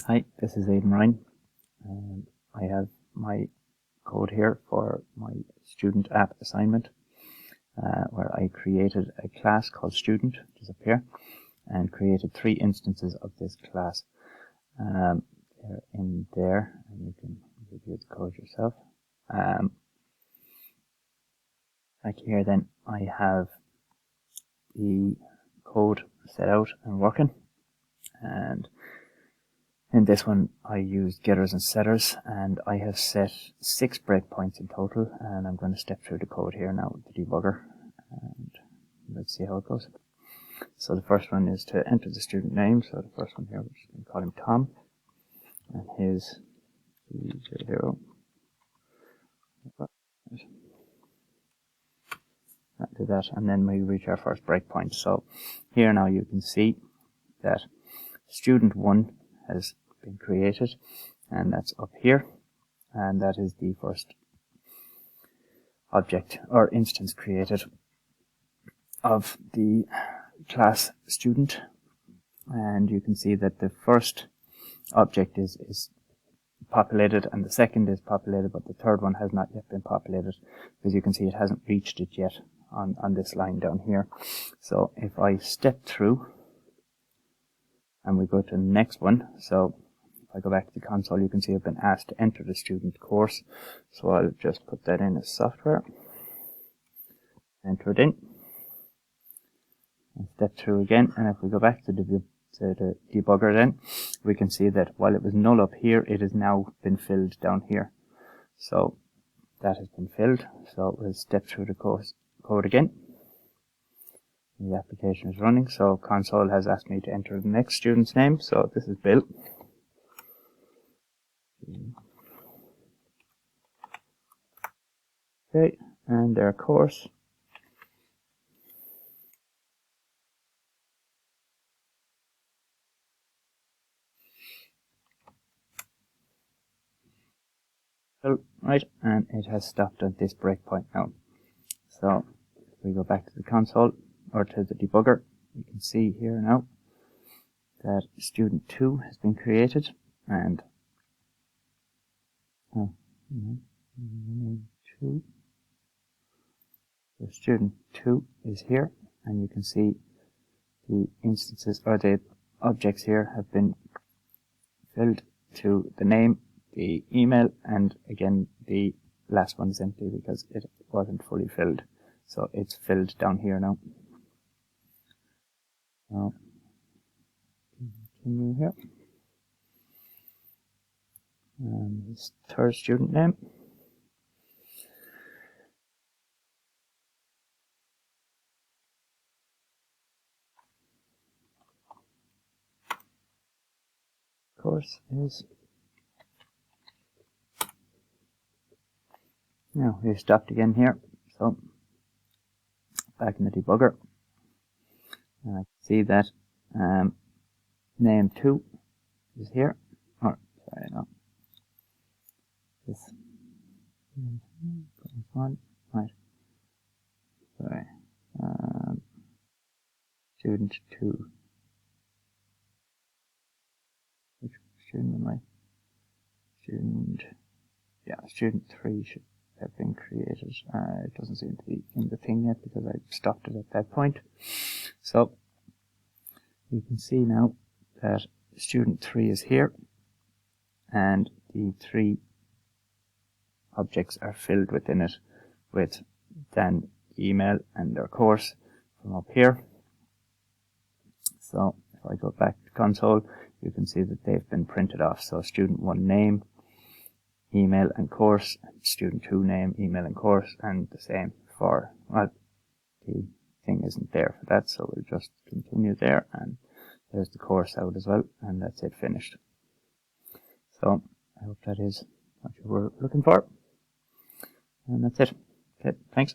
Hi, this is Aidan Ryan. I have my code here for my student app assignment where I created a class called student, which is up here, and created 3 instances of this class. They're in there, and you can review the code yourself. Like here then, I have the code set out and working, and in this one I used getters and setters, and I have set 6 breakpoints in total, and I'm going to step through the code here now with the debugger, and let's see how it goes. So the first one is to enter the student name, so the first one here, we're just going to call him Tom, and his 300. Do that, and then we reach our first breakpoint. So here now you can see that student 1 has been created, and that's up here, and that is the first object or instance created of the class student. And you can see that the first object is populated and the second is populated, but the third one has not yet been populated, because you can see it hasn't reached it yet on this line down here. So if I step through and we go to the next one, so if I go back to the console, you can see I've been asked to enter the student course, so I'll just put that in as software, enter it in, and step through again. And if we go back to the debugger, then we can see that while it was null up here, it has now been filled down here. So that has been filled. So we'll step through the code again. The application is running, so console has asked me to enter the next student's name, so this is Bill. Okay, and their course. Right, and it has stopped at this breakpoint now. So if we go back to the console, or to the debugger, you can see here now that student 2 has been created, and so student 2 is here, and you can see the instances or the objects here have been filled to the name, the email, and again the last one is empty because it wasn't fully filled, so it's filled down here now. So continue here, and his third student name, course is. Now we stopped again here, so back in the debugger, and I can see that name 2 is here, or sorry, no, this one, right, sorry, student 2, which student am I? Student 3 should have been created. It doesn't seem to be in the thing yet because I stopped it at that point. So you can see now that student 3 is here, and the 3 objects are filled within it with then email and their course from up here. So if I go back to console, you can see that they've been printed off. So student 1 name, email and course, and student 2 name, email and course, and the same for, well, the thing isn't there for that, so we'll just continue there, and there's the course out as well, and that's it, finished. So I hope that is what you were looking for, and that's it. Okay, thanks.